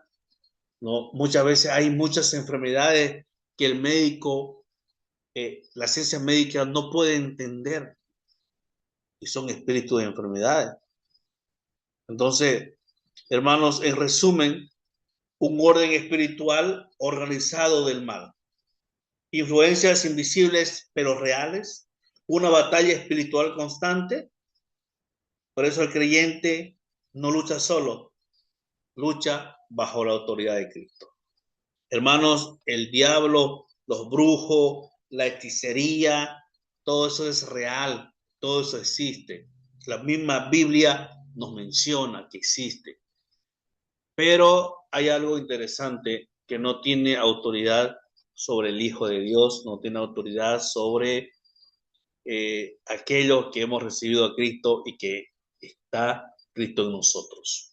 ¿no? Muchas veces hay muchas enfermedades que el médico, la ciencia médica no puede entender y son espíritus de enfermedades. Entonces, hermanos, en resumen, un orden espiritual organizado del mal. Influencias invisibles pero reales, una batalla espiritual constante. Por eso el creyente no lucha solo, lucha bajo la autoridad de Cristo. Hermanos, el diablo, los brujos, la hechicería, todo eso es real, todo eso existe. La misma Biblia nos menciona que existe. Pero hay algo interesante, que no tiene autoridad sobre el Hijo de Dios, no tiene autoridad sobre aquellos que hemos recibido a Cristo y que está Cristo en nosotros.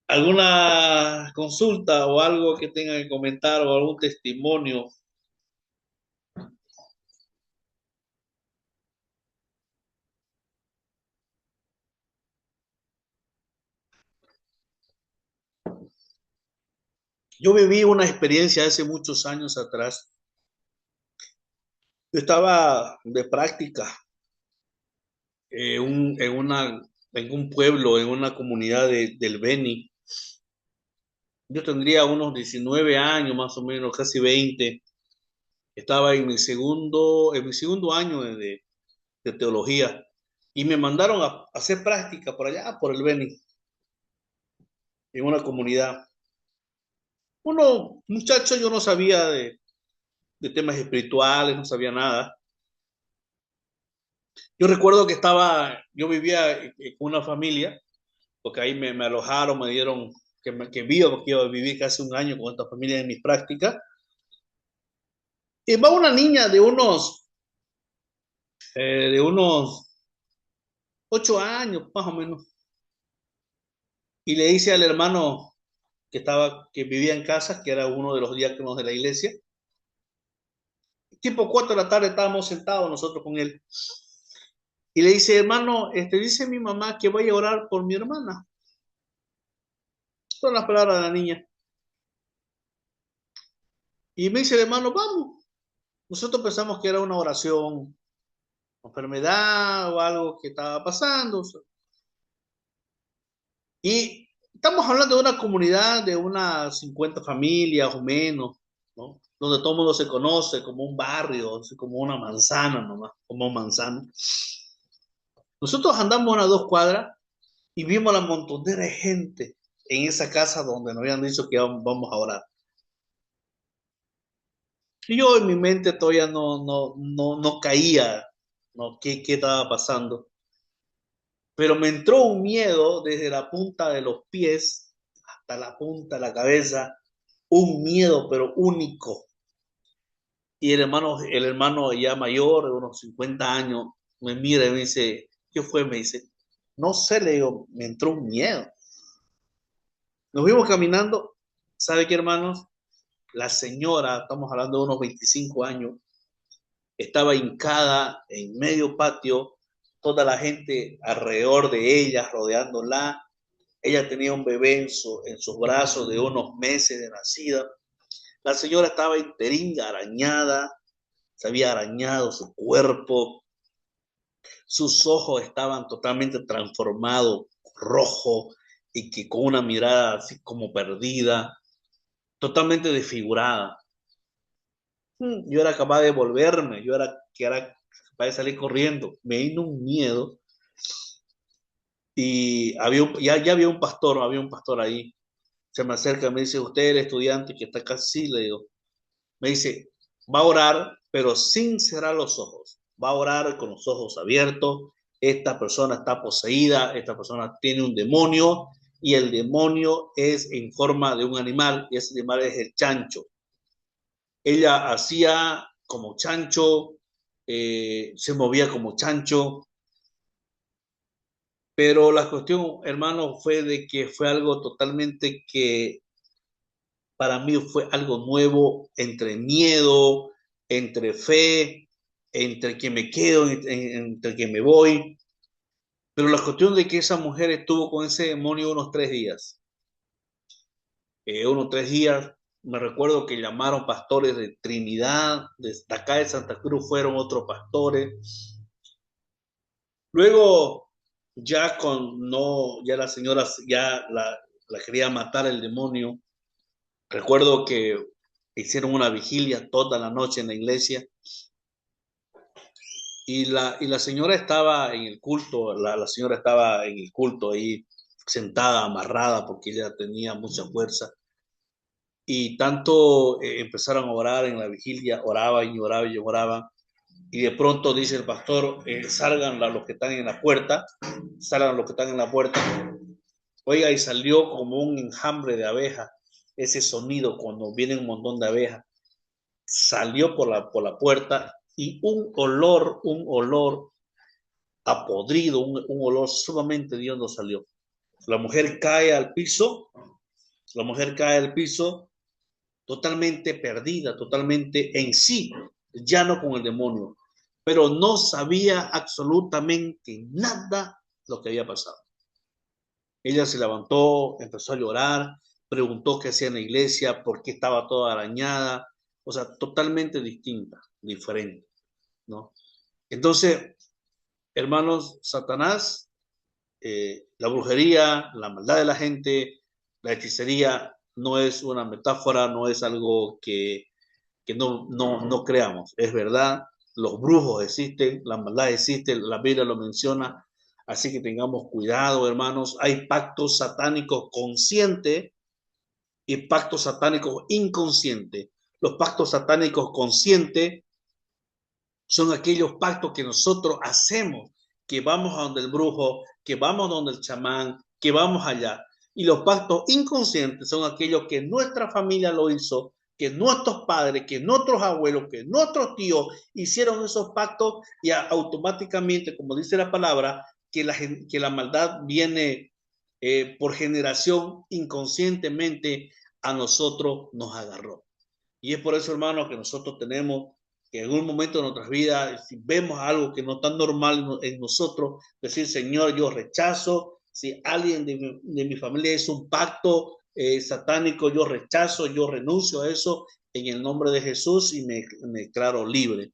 ¿Alguna consulta o algo que tengan que comentar o algún testimonio? Yo viví una experiencia hace muchos años atrás. Yo estaba de práctica en un pueblo, en una comunidad del Beni. Yo tendría unos 19 años, más o menos, casi 20. Estaba en mi segundo año de teología y me mandaron a hacer práctica por allá, por el Beni, en una comunidad. Uno, muchacho, yo no sabía de temas espirituales, no sabía nada. Yo recuerdo que yo vivía con una familia, porque ahí me alojaron, me dieron, que iba a vivir casi un año con esta familia en mis prácticas. Y va una niña de unos 8 años, más o menos, y le dice al hermano que vivía en casa, que era uno de los diáconos de la iglesia. Tipo 4 de la tarde estábamos sentados nosotros con él. Y le dice, hermano, dice mi mamá que vaya a orar por mi hermana. Son las palabras de la niña. Y me dice el hermano, vamos. Nosotros pensamos que era una oración, enfermedad o algo que estaba pasando. Y estamos hablando de una comunidad de unas 50 familias o menos, ¿no? Donde todo el mundo se conoce como un barrio, así como una manzana nomás, como manzana. Nosotros andamos unas 2 cuadras y vimos la montonera de gente en esa casa donde nos habían dicho que vamos a orar. Y yo en mi mente todavía no caía, ¿no? ¿Qué estaba pasando? Pero me entró un miedo desde la punta de los pies hasta la punta de la cabeza, un miedo pero único. Y el hermano ya mayor, de unos 50 años, me mira y me dice, ¿qué fue? Me dice, no sé, le digo, me entró un miedo. Nos vimos caminando, ¿sabe qué, hermanos? La señora, estamos hablando de unos 25 años, estaba hincada en medio patio, toda la gente alrededor de ella, rodeándola. Ella tenía un bebé en sus brazos de unos meses de nacida. La señora estaba interinga, arañada, se había arañado su cuerpo, sus ojos estaban totalmente transformados, rojo, y que con una mirada así como perdida, totalmente desfigurada. Yo era capaz de volverme, era capaz de salir corriendo. Me vino un miedo y ya había un pastor ahí. Se me acerca, me dice, usted es el estudiante que está acá, sí, le digo. Me dice, va a orar, pero sin cerrar los ojos. Va a orar con los ojos abiertos. Esta persona está poseída, esta persona tiene un demonio y el demonio es en forma de un animal y ese animal es el chancho. Ella hacía como chancho, se movía como chancho, pero la cuestión, hermano, fue de que fue algo totalmente que para mí fue algo nuevo, entre miedo, entre fe, entre que me quedo, entre que me voy. Pero la cuestión de que esa mujer estuvo con ese demonio unos 3 días. Unos 3 días, me recuerdo que llamaron pastores de Trinidad, de acá de Santa Cruz fueron otros pastores. Luego, ya la señora la quería matar el demonio. Recuerdo que hicieron una vigilia toda la noche en la iglesia y la señora estaba en el culto, la señora estaba en el culto ahí sentada, amarrada, porque ella tenía mucha fuerza. Y tanto empezaron a orar en la vigilia, oraban y oraban y oraban. Y de pronto dice el pastor, salgan los que están en la puerta, salgan los que están en la puerta. Oiga, y salió como un enjambre de abejas, ese sonido cuando viene un montón de abejas. Salió por la puerta y un olor a podrido, un olor sumamente hediondo salió. La mujer cae al piso, la mujer cae al piso totalmente perdida, totalmente en sí, ya no con el demonio, pero no sabía absolutamente nada lo que había pasado. Ella se levantó, empezó a llorar, preguntó qué hacía en la iglesia, por qué estaba toda arañada, o sea, totalmente distinta, diferente, ¿no? Entonces, hermanos, Satanás, la brujería, la maldad de la gente, la hechicería, no es una metáfora, no es algo que no creamos, es verdad, los brujos existen, la maldad existe, la Biblia lo menciona, así que tengamos cuidado, hermanos, hay pactos satánicos conscientes y pactos satánicos inconscientes. Los pactos satánicos conscientes son aquellos pactos que nosotros hacemos, que vamos a donde el brujo, que vamos a donde el chamán, que vamos allá. Y los pactos inconscientes son aquellos que nuestra familia lo hizo, que nuestros padres, que nuestros abuelos, que nuestros tíos hicieron esos pactos y automáticamente, como dice la palabra, que la maldad viene por generación inconscientemente a nosotros nos agarró. Y es por eso, hermanos, que nosotros tenemos que en un momento de nuestras vidas, si vemos algo que no está normal en nosotros, decir, Señor, yo rechazo. Si alguien de mi familia es un pacto satánico, yo rechazo, yo renuncio a eso en el nombre de Jesús y me declaro libre.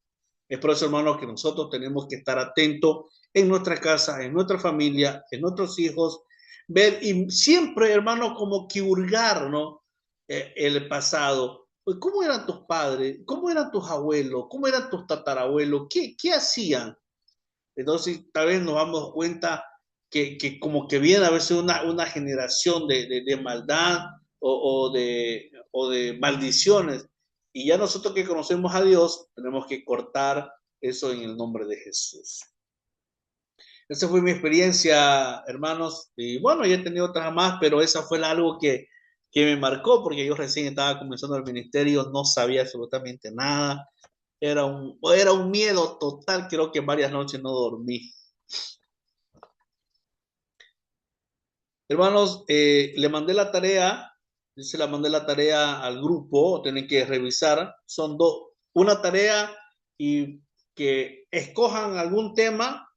Es por eso, hermanos, que nosotros tenemos que estar atentos en nuestra casa, en nuestra familia, en nuestros hijos, ver y siempre, hermanos, como que hurgar, ¿no? El pasado. ¿Cómo eran tus padres? ¿Cómo eran tus abuelos? ¿Cómo eran tus tatarabuelos? ¿Qué hacían? Entonces, tal vez nos damos cuenta que como que viene a veces una generación de maldad o de maldiciones. Y ya nosotros que conocemos a Dios, tenemos que cortar eso en el nombre de Jesús. Esa fue mi experiencia, hermanos. Y bueno, ya he tenido otras más, pero esa fue algo que me marcó porque yo recién estaba comenzando el ministerio, no sabía absolutamente nada. Era un miedo total, creo que varias noches no dormí. Hermanos, le mandé la tarea, se la mandé la tarea al grupo, tienen que revisar. Son una tarea y que escojan algún tema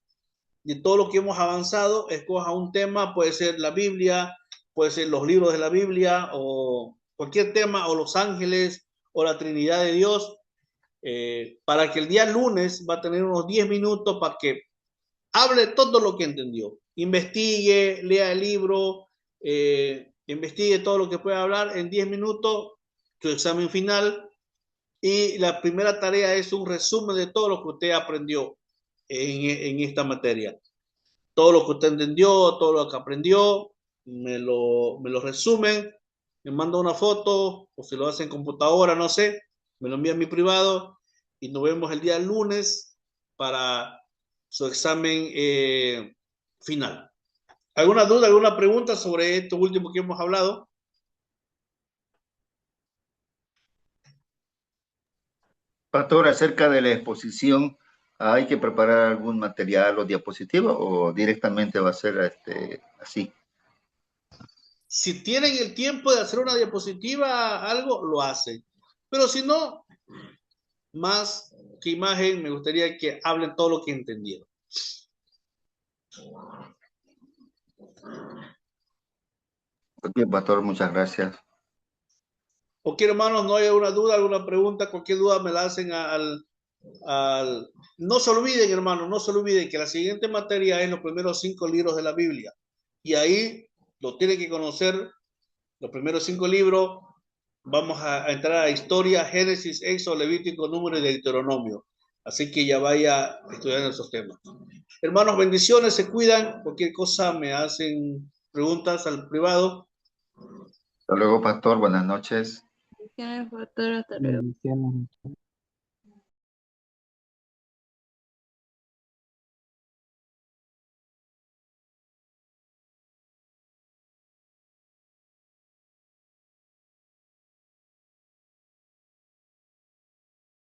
de todo lo que hemos avanzado, escoja un tema, puede ser la Biblia, puede ser los libros de la Biblia o cualquier tema, o los ángeles o la Trinidad de Dios, para que el día lunes va a tener unos 10 minutos para que hable todo lo que entendió, investigue, lea el libro, investigue todo lo que pueda hablar en 10 minutos, su examen final, y la primera tarea es un resumen de todo lo que usted aprendió en esta materia. Todo lo que usted entendió, todo lo que aprendió, me lo resumen, me manda una foto, o si lo hace en computadora, no sé, me lo envía a mi privado, y nos vemos el día lunes para su examen final. ¿Alguna duda, alguna pregunta sobre esto último que hemos hablado? Pastor, acerca de la exposición, ¿hay que preparar algún material o diapositiva o directamente va a ser así? Si tienen el tiempo de hacer una diapositiva, algo, lo hacen. Pero si no, más que imagen, me gustaría que hablen todo lo que entendieron. Ok, Pastor, muchas gracias. Ok, hermanos, no hay alguna duda, alguna pregunta, cualquier duda me la hacen No se olviden, hermanos, no se olviden que la siguiente materia es los primeros 5 libros de la Biblia. Y ahí lo tienen que conocer, los primeros 5 libros. Vamos a entrar a historia, Génesis, Éxodo, Levítico, Número y Deuteronomio. Así que ya vaya estudiando esos temas. Hermanos, bendiciones, se cuidan. Cualquier cosa me hacen preguntas al privado. Hasta luego, Pastor. Buenas noches. Hasta luego. Bendiciones.